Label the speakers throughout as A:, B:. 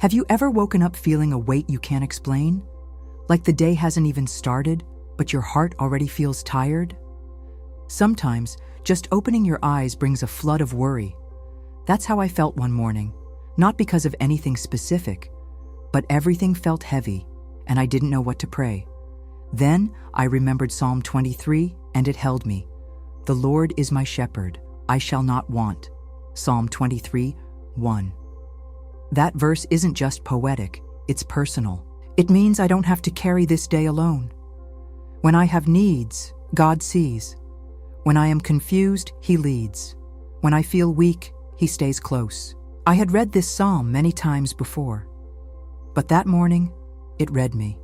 A: Have you ever woken up feeling a weight you can't explain? Like the day hasn't even started, but your heart already feels tired? Sometimes, just opening your eyes brings a flood of worry. That's how I felt one morning, not because of anything specific, but everything felt heavy, and I didn't know what to pray. Then I remembered Psalm 23, and it held me. The Lord is my shepherd, I shall not want. Psalm 23, 1. That verse isn't just poetic, it's personal. It means I don't have to carry this day alone. When I have needs, God sees. When I am confused, He leads. When I feel weak, He stays close. I had read this psalm many times before, but that morning, it read me.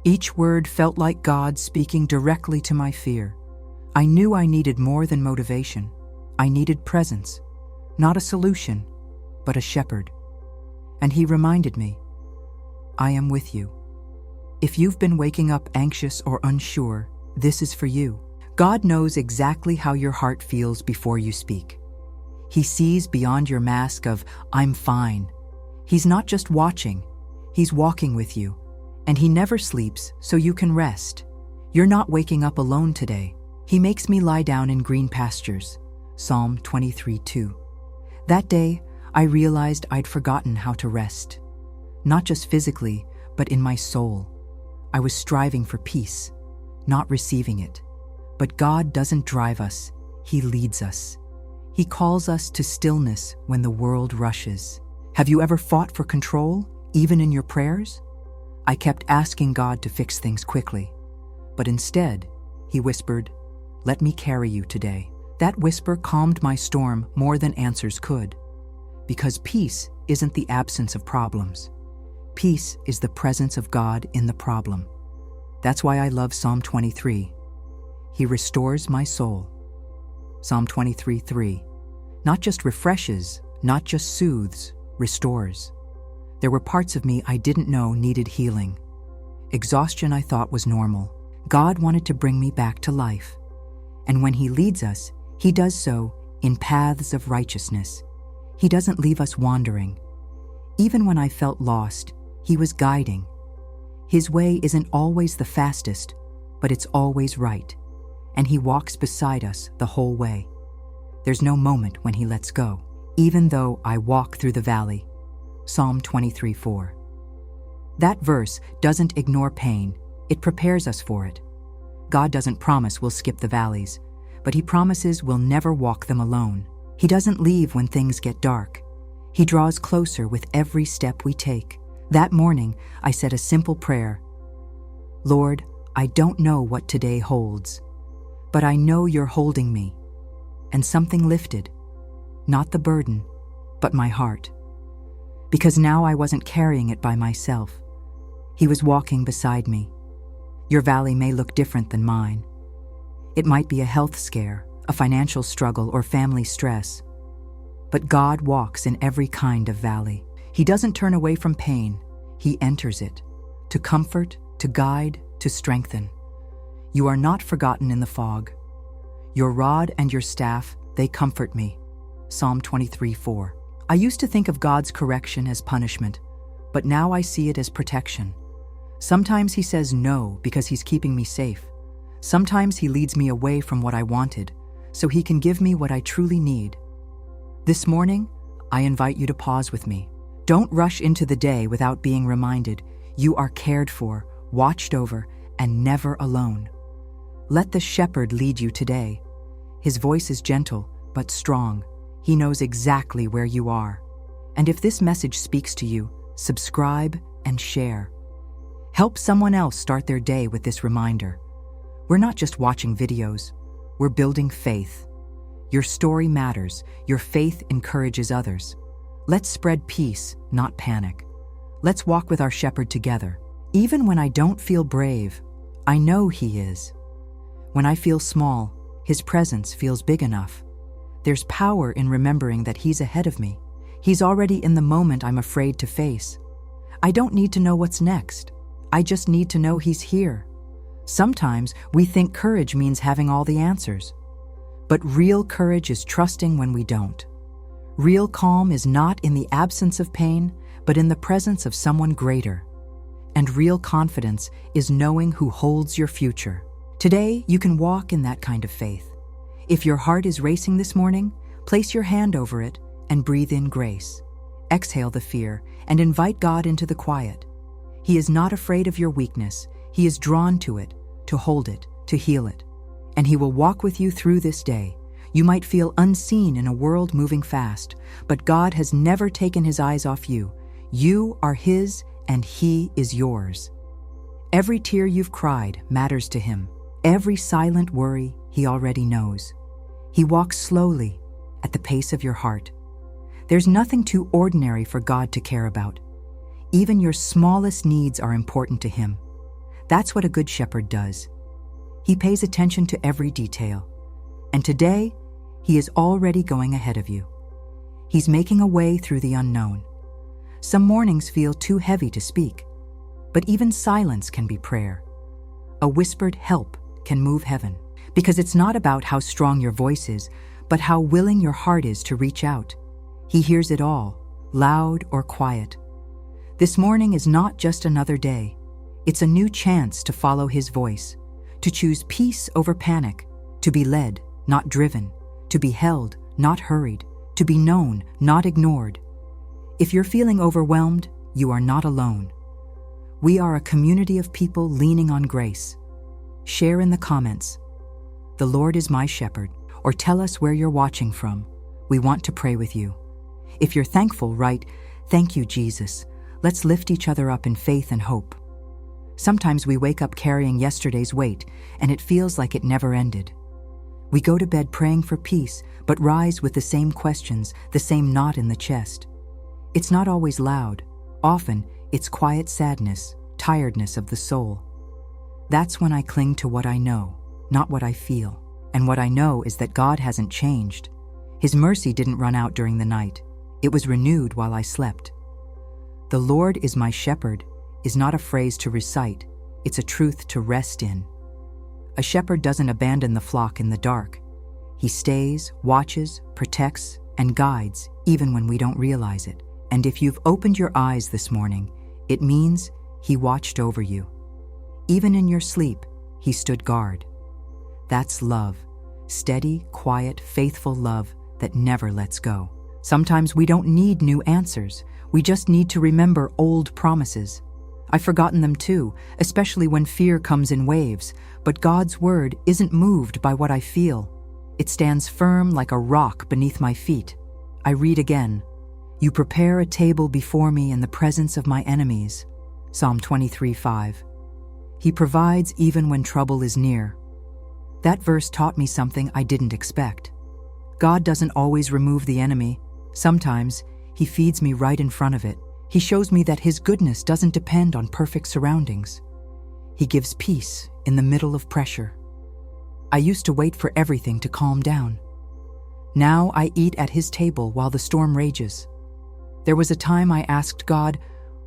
A: Each word felt like God speaking directly to my fear. I knew I needed more than motivation. I needed presence, not a solution, but a shepherd. And He reminded me, I am with you. If you've been waking up anxious or unsure, this is for you. God knows exactly how your heart feels before you speak. He sees beyond your mask of, I'm fine. He's not just watching, He's walking with you. And He never sleeps, so you can rest. You're not waking up alone today. He makes me lie down in green pastures. Psalm 23:2. That day, I realized I'd forgotten how to rest. Not just physically, but in my soul. I was striving for peace, not receiving it. But God doesn't drive us, He leads us. He calls us to stillness when the world rushes. Have you ever fought for control, even in your prayers? I kept asking God to fix things quickly. But instead, He whispered, let me carry you today. That whisper calmed my storm more than answers could. Because peace isn't the absence of problems. Peace is the presence of God in the problem. That's why I love Psalm 23. He restores my soul. Psalm 23:3. Not just refreshes, not just soothes, restores. There were parts of me I didn't know needed healing. Exhaustion I thought was normal. God wanted to bring me back to life. And when He leads us, He does so in paths of righteousness. He doesn't leave us wandering. Even when I felt lost, He was guiding. His way isn't always the fastest, but it's always right. And He walks beside us the whole way. There's no moment when He lets go, even though I walk through the valley. Psalm 23:4. That verse doesn't ignore pain, it prepares us for it. God doesn't promise we'll skip the valleys, but He promises we'll never walk them alone. He doesn't leave when things get dark. He draws closer with every step we take. That morning, I said a simple prayer. Lord, I don't know what today holds, but I know You're holding me. And something lifted, not the burden, but my heart. Because now I wasn't carrying it by myself. He was walking beside me. Your valley may look different than mine. It might be a health scare, a financial struggle, or family stress. But God walks in every kind of valley. He doesn't turn away from pain. He enters it, to comfort, to guide, to strengthen. You are not forgotten in the fog. Your rod and your staff, they comfort me. Psalm 23:4. I used to think of God's correction as punishment, but now I see it as protection. Sometimes He says no because He's keeping me safe. Sometimes He leads me away from what I wanted, so He can give me what I truly need. This morning, I invite you to pause with me. Don't rush into the day without being reminded you are cared for, watched over, and never alone. Let the shepherd lead you today. His voice is gentle, but strong. He knows exactly where you are. And if this message speaks to you, subscribe and share. Help someone else start their day with this reminder. We're not just watching videos, we're building faith. Your story matters, your faith encourages others. Let's spread peace, not panic. Let's walk with our shepherd together. Even when I don't feel brave, I know He is. When I feel small, His presence feels big enough. There's power in remembering that He's ahead of me. He's already in the moment I'm afraid to face. I don't need to know what's next. I just need to know He's here. Sometimes we think courage means having all the answers. But real courage is trusting when we don't. Real calm is not in the absence of pain, but in the presence of someone greater. And real confidence is knowing who holds your future. Today, you can walk in that kind of faith. If your heart is racing this morning, place your hand over it and breathe in grace. Exhale the fear and invite God into the quiet. He is not afraid of your weakness. He is drawn to it, to hold it, to heal it. And He will walk with you through this day. You might feel unseen in a world moving fast, but God has never taken His eyes off you. You are His and He is yours. Every tear you've cried matters to Him. Every silent worry He already knows. He walks slowly at the pace of your heart. There's nothing too ordinary for God to care about. Even your smallest needs are important to Him. That's what a good shepherd does. He pays attention to every detail. And today, He is already going ahead of you. He's making a way through the unknown. Some mornings feel too heavy to speak, but even silence can be prayer. A whispered help can move heaven, because it's not about how strong your voice is, but how willing your heart is to reach out. He hears it all, loud or quiet. This morning is not just another day. It's a new chance to follow His voice, to choose peace over panic, to be led, not driven, to be held, not hurried, to be known, not ignored. If you're feeling overwhelmed, you are not alone. We are a community of people leaning on grace. Share in the comments, "The Lord is my shepherd," or tell us where you're watching from. We want to pray with you. If you're thankful, write, "Thank you, Jesus." Let's lift each other up in faith and hope. Sometimes we wake up carrying yesterday's weight, and it feels like it never ended. We go to bed praying for peace, but rise with the same questions, the same knot in the chest. It's not always loud. Often, it's quiet sadness, tiredness of the soul. That's when I cling to what I know, not what I feel. And what I know is that God hasn't changed. His mercy didn't run out during the night. It was renewed while I slept. "The Lord is my shepherd" is not a phrase to recite. It's a truth to rest in. A shepherd doesn't abandon the flock in the dark. He stays, watches, protects, and guides even when we don't realize it. And if you've opened your eyes this morning, it means He watched over you. Even in your sleep, He stood guard. That's love. Steady, quiet, faithful love that never lets go. Sometimes we don't need new answers. We just need to remember old promises. I've forgotten them too, especially when fear comes in waves. But God's word isn't moved by what I feel. It stands firm like a rock beneath my feet. I read again, "You prepare a table before me in the presence of my enemies." Psalm 23:5. He provides even when trouble is near. That verse taught me something I didn't expect. God doesn't always remove the enemy. Sometimes He feeds me right in front of it. He shows me that His goodness doesn't depend on perfect surroundings. He gives peace in the middle of pressure. I used to wait for everything to calm down. Now I eat at His table while the storm rages. There was a time I asked God,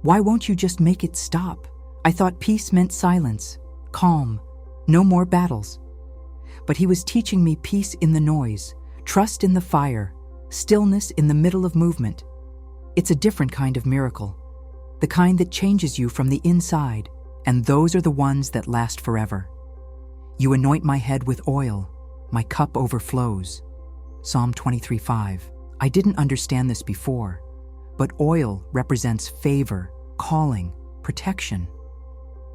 A: "Why won't you just make it stop?" I thought peace meant silence, calm, no more battles. But He was teaching me peace in the noise, trust in the fire, stillness in the middle of movement. It's a different kind of miracle, the kind that changes you from the inside, and those are the ones that last forever. You anoint my head with oil, my cup overflows. Psalm 23:5. I didn't understand this before, but oil represents favor, calling, protection.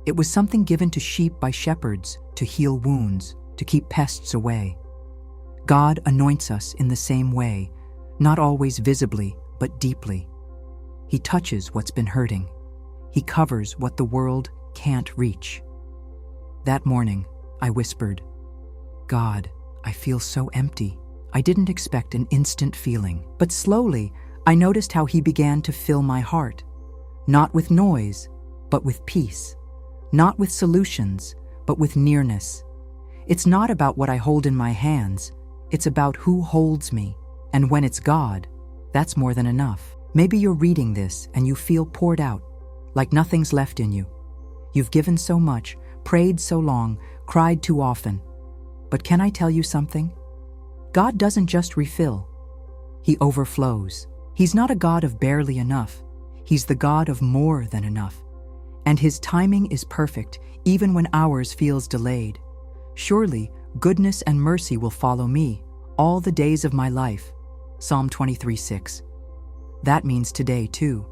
A: It was something given to sheep by shepherds to heal wounds, to keep pests away. God anoints us in the same way, not always visibly, but deeply. He touches what's been hurting. He covers what the world can't reach. That morning, I whispered, "God, I feel so empty." I didn't expect an instant feeling, but slowly, I noticed how He began to fill my heart, not with noise, but with peace, not with solutions, but with nearness. It's not about what I hold in my hands, it's about who holds me, and when it's God, that's more than enough. Maybe you're reading this and you feel poured out, like nothing's left in you. You've given so much, prayed so long, cried too often. But can I tell you something? God doesn't just refill, He overflows. He's not a God of barely enough. He's the God of more than enough. And his timing is perfect, even when ours feels delayed. Surely, goodness and mercy will follow me all the days of my life. Psalm 23:6. That means today, too.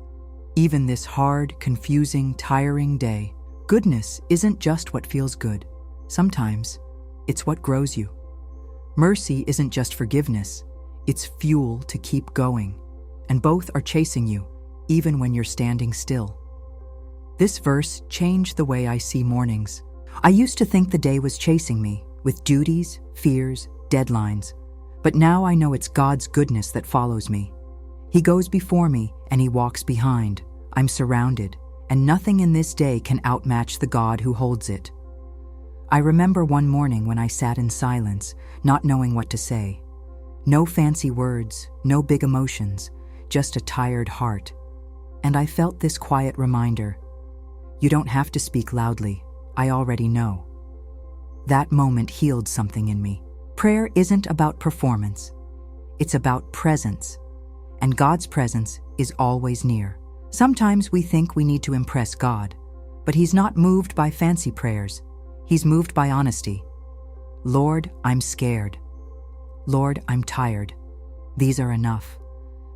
A: Even this hard, confusing, tiring day, goodness isn't just what feels good. Sometimes, it's what grows you. Mercy isn't just forgiveness, it's fuel to keep going. And both are chasing you, even when you're standing still. This verse changed the way I see mornings. I used to think the day was chasing me, with duties, fears, deadlines. But now I know it's God's goodness that follows me. He goes before me and he walks behind. I'm surrounded, and nothing in this day can outmatch the God who holds it. I remember one morning when I sat in silence, not knowing what to say. No fancy words, no big emotions, just a tired heart. And I felt this quiet reminder: you don't have to speak loudly, I already know. That moment healed something in me. Prayer isn't about performance, it's about presence. And God's presence is always near. Sometimes we think we need to impress God, but he's not moved by fancy prayers. He's moved by honesty. Lord, I'm scared. Lord, I'm tired. These are enough.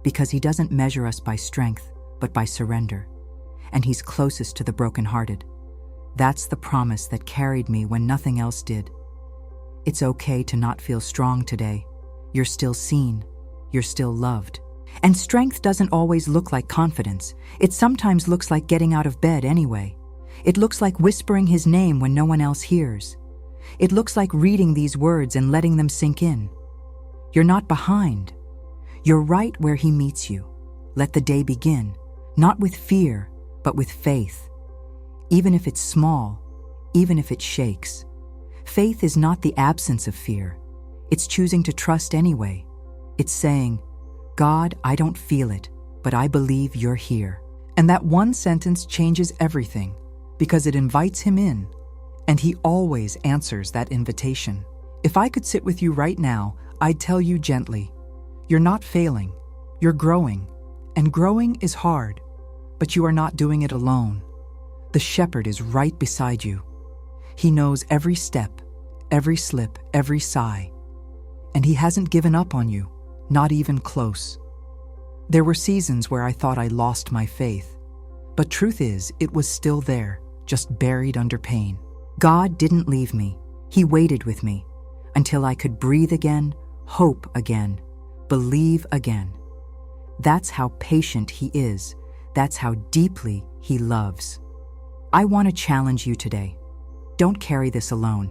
A: Because he doesn't measure us by strength, but by surrender. And he's closest to the brokenhearted. That's the promise that carried me when nothing else did. It's okay to not feel strong today. You're still seen. You're still loved. And strength doesn't always look like confidence. It sometimes looks like getting out of bed anyway. It looks like whispering his name when no one else hears. It looks like reading these words and letting them sink in. You're not behind. You're right where he meets you. Let the day begin, not with fear, but with faith. Even if it's small, even if it shakes. Faith is not the absence of fear. It's choosing to trust anyway. It's saying, God, I don't feel it, but I believe you're here. And that one sentence changes everything, because it invites him in, and he always answers that invitation. If I could sit with you right now, I'd tell you gently, you're not failing, you're growing, and growing is hard, but you are not doing it alone. The shepherd is right beside you. He knows every step, every slip, every sigh, and he hasn't given up on you. Not even close. There were seasons where I thought I lost my faith, but truth is, it was still there, just buried under pain. God didn't leave me. He waited with me until I could breathe again, hope again, believe again. That's how patient he is. That's how deeply he loves. I want to challenge you today. Don't carry this alone.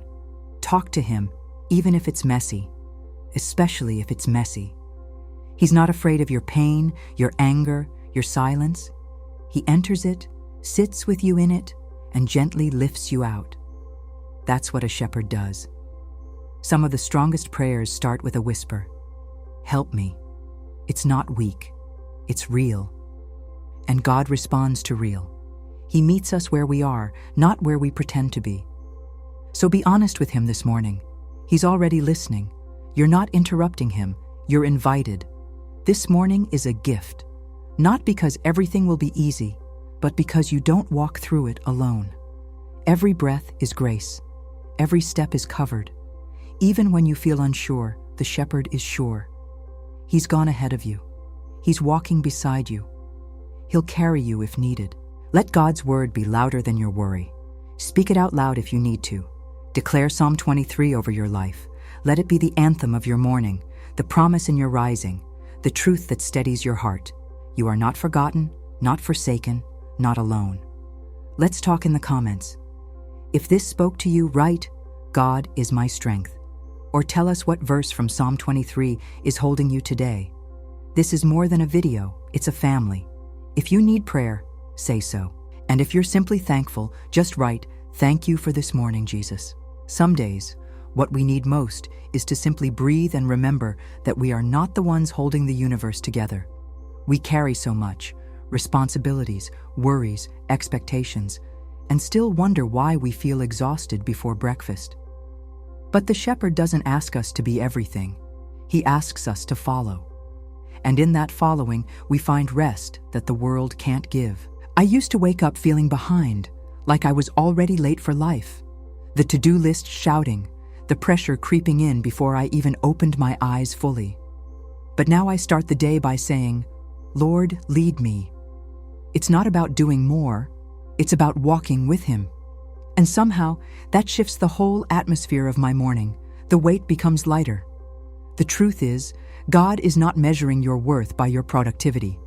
A: Talk to him, even if it's messy, especially if it's messy. He's not afraid of your pain, your anger, your silence. He enters it, sits with you in it, and gently lifts you out. That's what a shepherd does. Some of the strongest prayers start with a whisper. Help me. It's not weak. It's real. And God responds to real. He meets us where we are, not where we pretend to be. So be honest with him this morning. He's already listening. You're not interrupting him. You're invited. This morning is a gift, not because everything will be easy, but because you don't walk through it alone. Every breath is grace. Every step is covered. Even when you feel unsure, the shepherd is sure. He's gone ahead of you. He's walking beside you. He'll carry you if needed. Let God's word be louder than your worry. Speak it out loud if you need to. Declare Psalm 23 over your life. Let it be the anthem of your morning, the promise in your rising, the truth that steadies your heart. You are not forgotten, not forsaken, not alone. Let's talk in the comments. If this spoke to you, write, God is my strength. Or tell us what verse from Psalm 23 is holding you today. This is more than a video, it's a family. If you need prayer, say so. And if you're simply thankful, just write, thank you for this morning, Jesus. Some days, what we need most is to simply breathe and remember that we are not the ones holding the universe together. We carry so much, responsibilities, worries, expectations, and still wonder why we feel exhausted before breakfast. But the shepherd doesn't ask us to be everything. He asks us to follow. And in that following, we find rest that the world can't give. I used to wake up feeling behind, like I was already late for life. The to-do list shouting, the pressure creeping in before I even opened my eyes fully. But now I start the day by saying, "Lord, lead me." It's not about doing more, it's about walking with Him. And somehow, that shifts the whole atmosphere of my morning. The weight becomes lighter. The truth is, God is not measuring your worth by your productivity.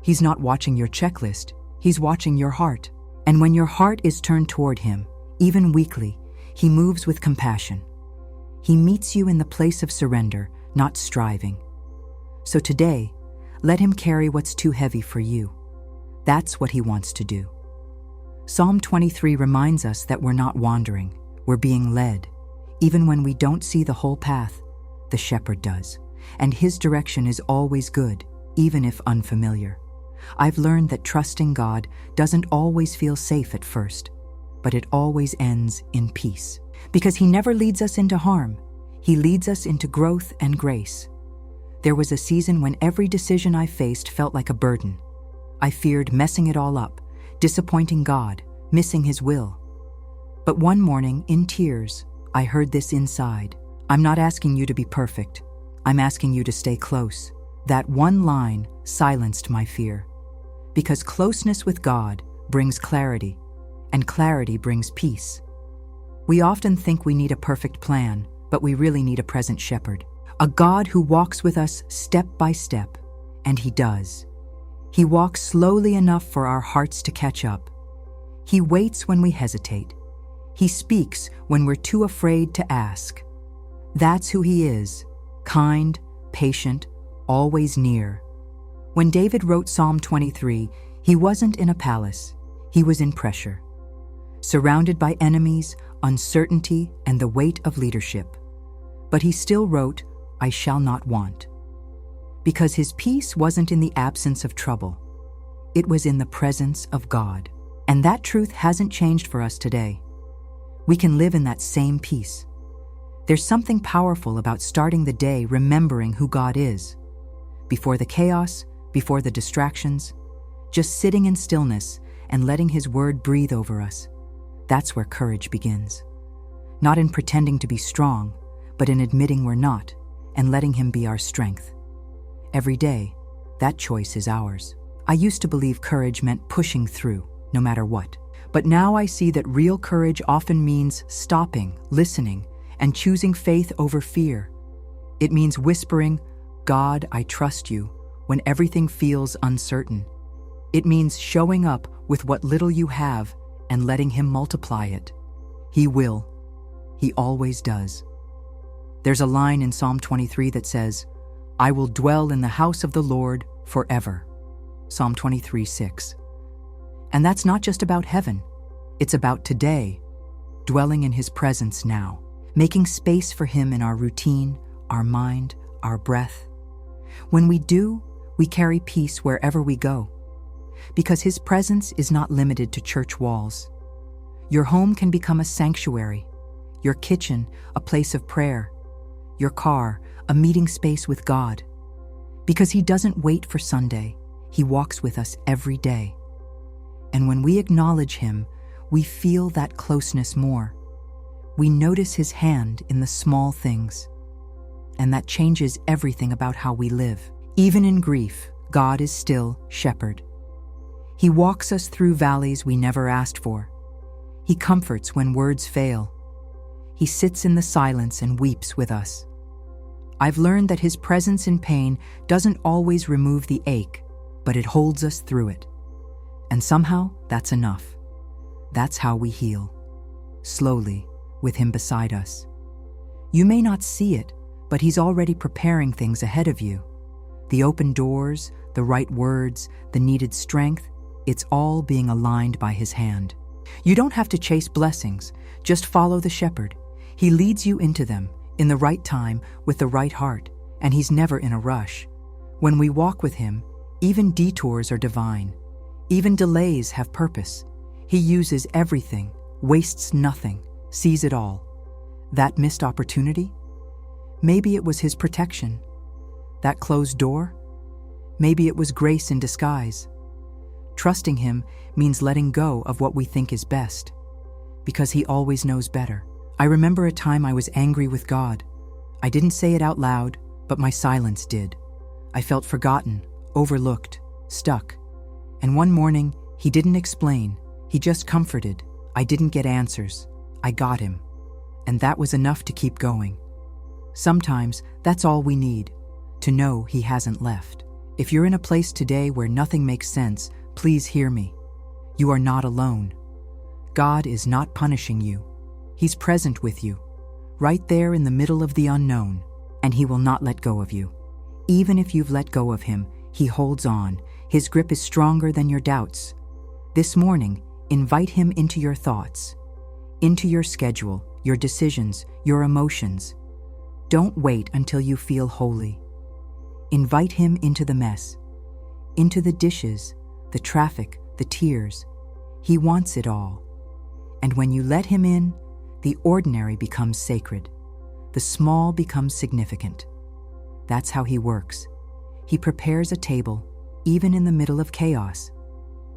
A: He's not watching your checklist, He's watching your heart. And when your heart is turned toward Him, even weakly, He moves with compassion. He meets you in the place of surrender, not striving. So today, let Him carry what's too heavy for you. That's what He wants to do. Psalm 23 reminds us that we're not wandering, we're being led. Even when we don't see the whole path, the shepherd does. And His direction is always good, even if unfamiliar. I've learned that trusting God doesn't always feel safe at first, but it always ends in peace. Because He never leads us into harm, He leads us into growth and grace. There was a season when every decision I faced felt like a burden. I feared messing it all up, disappointing God, missing His will. But one morning, in tears, I heard this inside. I'm not asking you to be perfect. I'm asking you to stay close. That one line silenced my fear. Because closeness with God brings clarity, and clarity brings peace. We often think we need a perfect plan, but we really need a present shepherd. A God who walks with us step by step, and He does. He walks slowly enough for our hearts to catch up. He waits when we hesitate. He speaks when we're too afraid to ask. That's who He is, kind, patient, always near. When David wrote Psalm 23, he wasn't in a palace, he was in pressure. Surrounded by enemies, uncertainty, and the weight of leadership. But he still wrote, "I shall not want." Because his peace wasn't in the absence of trouble. It was in the presence of God. And that truth hasn't changed for us today. We can live in that same peace. There's something powerful about starting the day remembering who God is. Before the chaos, before the distractions, just sitting in stillness and letting His word breathe over us. That's where courage begins. Not in pretending to be strong, but in admitting we're not and letting Him be our strength. Every day, that choice is ours. I used to believe courage meant pushing through, no matter what. But now I see that real courage often means stopping, listening, and choosing faith over fear. It means whispering, "God, I trust you," when everything feels uncertain. It means showing up with what little you have and letting Him multiply it. He will. He always does. There's a line in Psalm 23 that says, "I will dwell in the house of the Lord forever." Psalm 23:6. And that's not just about heaven. It's about today, dwelling in His presence now, making space for Him in our routine, our mind, our breath. When we do, we carry peace wherever we go. Because His presence is not limited to church walls. Your home can become a sanctuary, your kitchen a place of prayer, your car a meeting space with God. Because He doesn't wait for Sunday, He walks with us every day. And when we acknowledge Him, we feel that closeness more. We notice His hand in the small things. And that changes everything about how we live. Even in grief, God is still shepherd. He walks us through valleys we never asked for. He comforts when words fail. He sits in the silence and weeps with us. I've learned that His presence in pain doesn't always remove the ache, but it holds us through it. And somehow, that's enough. That's how we heal. Slowly, with Him beside us. You may not see it, but He's already preparing things ahead of you. The open doors, the right words, the needed strength, it's all being aligned by His hand. You don't have to chase blessings, just follow the shepherd. He leads you into them, in the right time, with the right heart, and He's never in a rush. When we walk with Him, even detours are divine. Even delays have purpose. He uses everything, wastes nothing, sees it all. That missed opportunity? Maybe it was His protection. That closed door? Maybe it was grace in disguise. Trusting Him means letting go of what we think is best, because He always knows better. I remember a time I was angry with God. I didn't say it out loud, but my silence did. I felt forgotten, overlooked, stuck. And one morning, He didn't explain. He just comforted. I didn't get answers. I got Him. And that was enough to keep going. Sometimes, that's all we need, to know He hasn't left. If you're in a place today where nothing makes sense, please hear me. You are not alone. God is not punishing you. He's present with you, right there in the middle of the unknown, and He will not let go of you. Even if you've let go of Him, He holds on. His grip is stronger than your doubts. This morning, invite Him into your thoughts, into your schedule, your decisions, your emotions. Don't wait until you feel holy. Invite Him into the mess, into the dishes, the traffic, the tears. He wants it all. And when you let Him in, the ordinary becomes sacred. The small becomes significant. That's how He works. He prepares a table, even in the middle of chaos.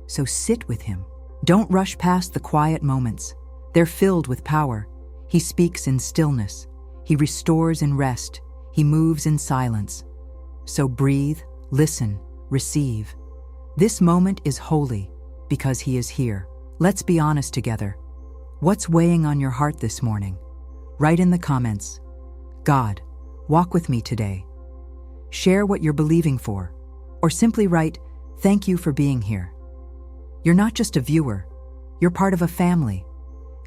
A: So sit with Him. Don't rush past the quiet moments. They're filled with power. He speaks in stillness. He restores in rest. He moves in silence. So breathe, listen, receive. This moment is holy because He is here. Let's be honest together. What's weighing on your heart this morning? Write in the comments. God, walk with me today. Share what you're believing for, or simply write, thank you for being here. You're not just a viewer, you're part of a family,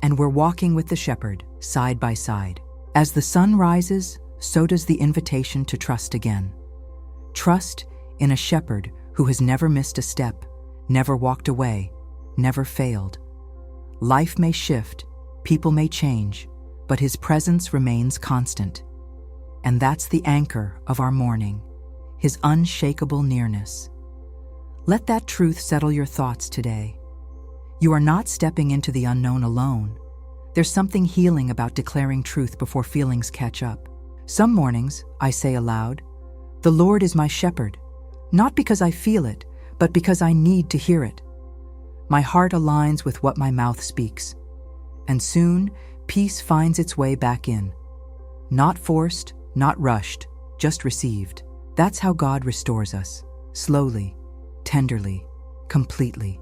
A: and we're walking with the shepherd side by side. As the sun rises, so does the invitation to trust again. Trust in a shepherd who has never missed a step, never walked away, never failed. Life may shift, people may change, but His presence remains constant. And that's the anchor of our morning, His unshakable nearness. Let that truth settle your thoughts today. You are not stepping into the unknown alone. There's something healing about declaring truth before feelings catch up. Some mornings, I say aloud, "The Lord is my shepherd," not because I feel it, but because I need to hear it. My heart aligns with what my mouth speaks, and soon peace finds its way back in. Not forced, not rushed, just received. That's how God restores us, slowly, tenderly, completely.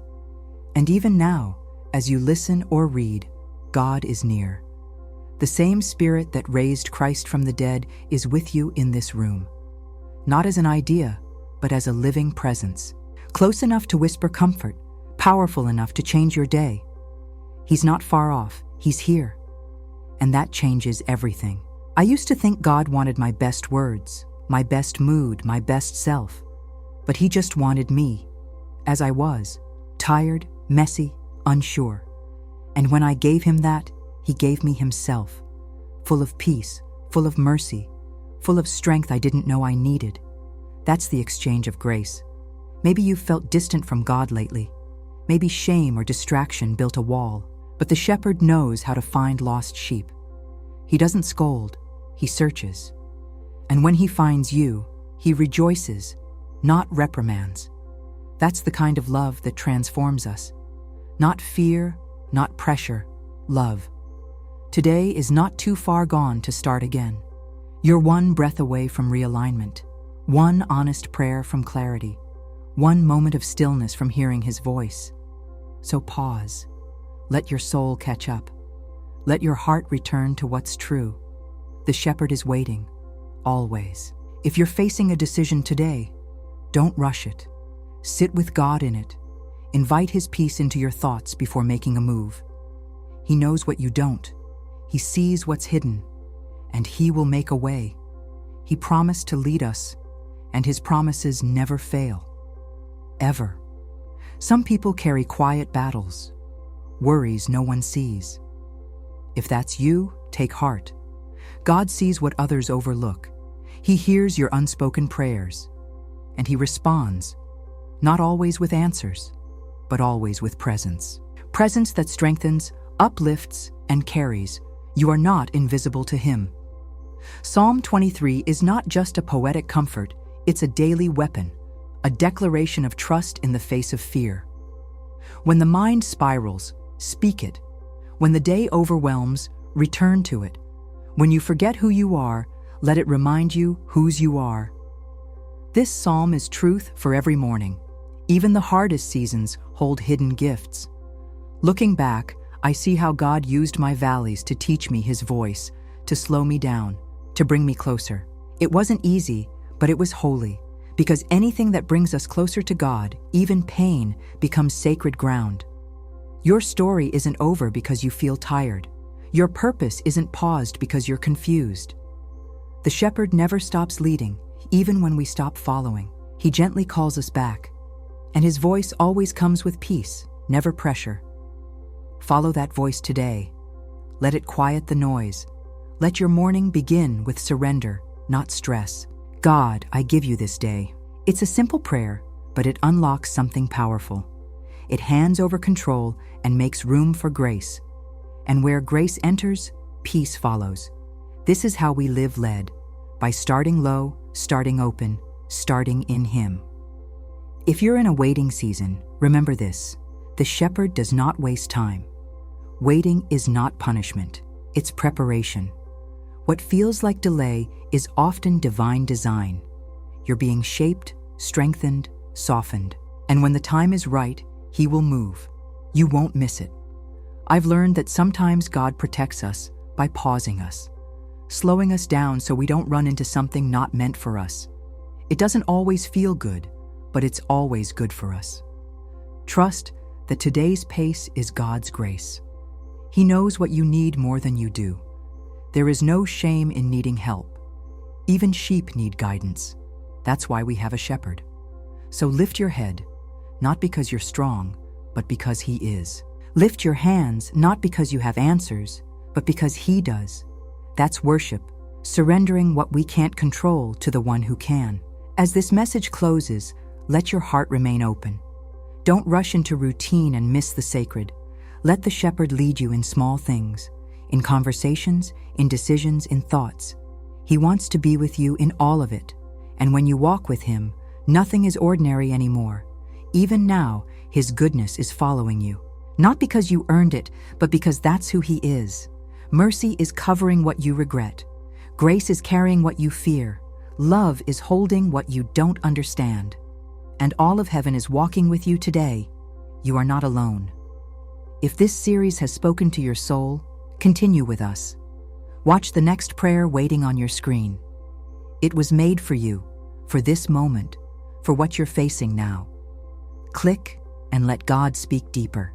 A: And even now, as you listen or read, God is near. The same Spirit that raised Christ from the dead is with you in this room. Not as an idea, but as a living presence. Close enough to whisper comfort, powerful enough to change your day. He's not far off, He's here. And that changes everything. I used to think God wanted my best words, my best mood, my best self. But He just wanted me, as I was, tired, messy, unsure. And when I gave Him that, He gave me Himself, full of peace, full of mercy, full of strength I didn't know I needed. That's the exchange of grace. Maybe you've felt distant from God lately. Maybe shame or distraction built a wall. But the shepherd knows how to find lost sheep. He doesn't scold, He searches. And when He finds you, He rejoices, not reprimands. That's the kind of love that transforms us. Not fear, not pressure, love. Today is not too far gone to start again. You're one breath away from realignment, one honest prayer from clarity, one moment of stillness from hearing His voice. So pause. Let your soul catch up. Let your heart return to what's true. The shepherd is waiting, always. If you're facing a decision today, don't rush it. Sit with God in it. Invite His peace into your thoughts before making a move. He knows what you don't. He sees what's hidden, and He will make a way. He promised to lead us, and His promises never fail. Ever. Some people carry quiet battles, worries no one sees. If that's you, take heart. God sees what others overlook. He hears your unspoken prayers, and He responds, not always with answers, but always with presence. Presence that strengthens, uplifts, and carries. You are not invisible to Him. Psalm 23 is not just a poetic comfort, it's a daily weapon, a declaration of trust in the face of fear. When the mind spirals, speak it. When the day overwhelms, return to it. When you forget who you are, let it remind you whose you are. This psalm is truth for every morning. Even the hardest seasons hold hidden gifts. Looking back, I see how God used my valleys to teach me His voice, to slow me down, to bring me closer. It wasn't easy, but it was holy, because anything that brings us closer to God, even pain, becomes sacred ground. Your story isn't over because you feel tired. Your purpose isn't paused because you're confused. The shepherd never stops leading, even when we stop following. He gently calls us back, and His voice always comes with peace, never pressure. Follow that voice today. Let it quiet the noise. Let your morning begin with surrender, not stress. God, I give you this day. It's a simple prayer, but it unlocks something powerful. It hands over control and makes room for grace. And where grace enters, peace follows. This is how we live led, by starting low, starting open, starting in Him. If you're in a waiting season, remember this: the shepherd does not waste time. Waiting is not punishment, it's preparation. What feels like delay is often divine design. You're being shaped, strengthened, softened. And when the time is right, He will move. You won't miss it. I've learned that sometimes God protects us by pausing us, slowing us down so we don't run into something not meant for us. It doesn't always feel good, but it's always good for us. Trust that today's pace is God's grace. He knows what you need more than you do. There is no shame in needing help. Even sheep need guidance. That's why we have a shepherd. So lift your head, not because you're strong, but because He is. Lift your hands, not because you have answers, but because He does. That's worship, surrendering what we can't control to the one who can. As this message closes, let your heart remain open. Don't rush into routine and miss the sacred. Let the shepherd lead you in small things, in conversations, in decisions, in thoughts. He wants to be with you in all of it. And when you walk with Him, nothing is ordinary anymore. Even now, His goodness is following you. Not because you earned it, but because that's who He is. Mercy is covering what you regret. Grace is carrying what you fear. Love is holding what you don't understand. And all of heaven is walking with you today. You are not alone. If this series has spoken to your soul, continue with us. Watch the next prayer waiting on your screen. It was made for you, for this moment, for what you're facing now. Click and let God speak deeper.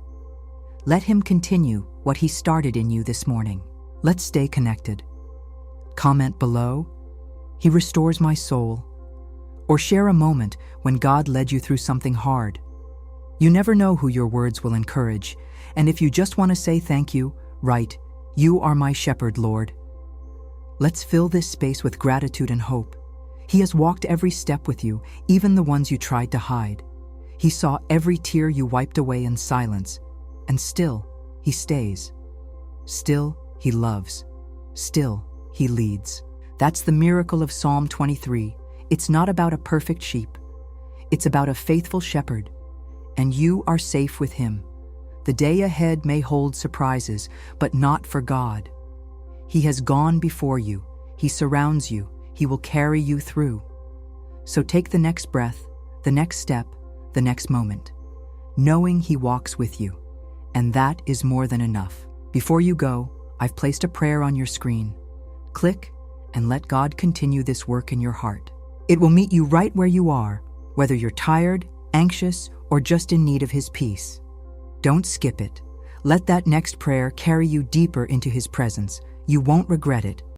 A: Let Him continue what He started in you this morning. Let's stay connected. Comment below, "He restores my soul," or share a moment when God led you through something hard. You never know who your words will encourage, and if you just want to say thank you, write, "You are my shepherd, Lord." Let's fill this space with gratitude and hope. He has walked every step with you, even the ones you tried to hide. He saw every tear you wiped away in silence, and still, He stays. Still, He loves. Still, He leads. That's the miracle of Psalm 23. It's not about a perfect sheep. It's about a faithful shepherd, and you are safe with Him. The day ahead may hold surprises, but not for God. He has gone before you. He surrounds you. He will carry you through. So take the next breath, the next step, the next moment, knowing He walks with you. And that is more than enough. Before you go, I've placed a prayer on your screen. Click and let God continue this work in your heart. It will meet you right where you are, whether you're tired, anxious, or just in need of His peace. Don't skip it. Let that next prayer carry you deeper into His presence. You won't regret it.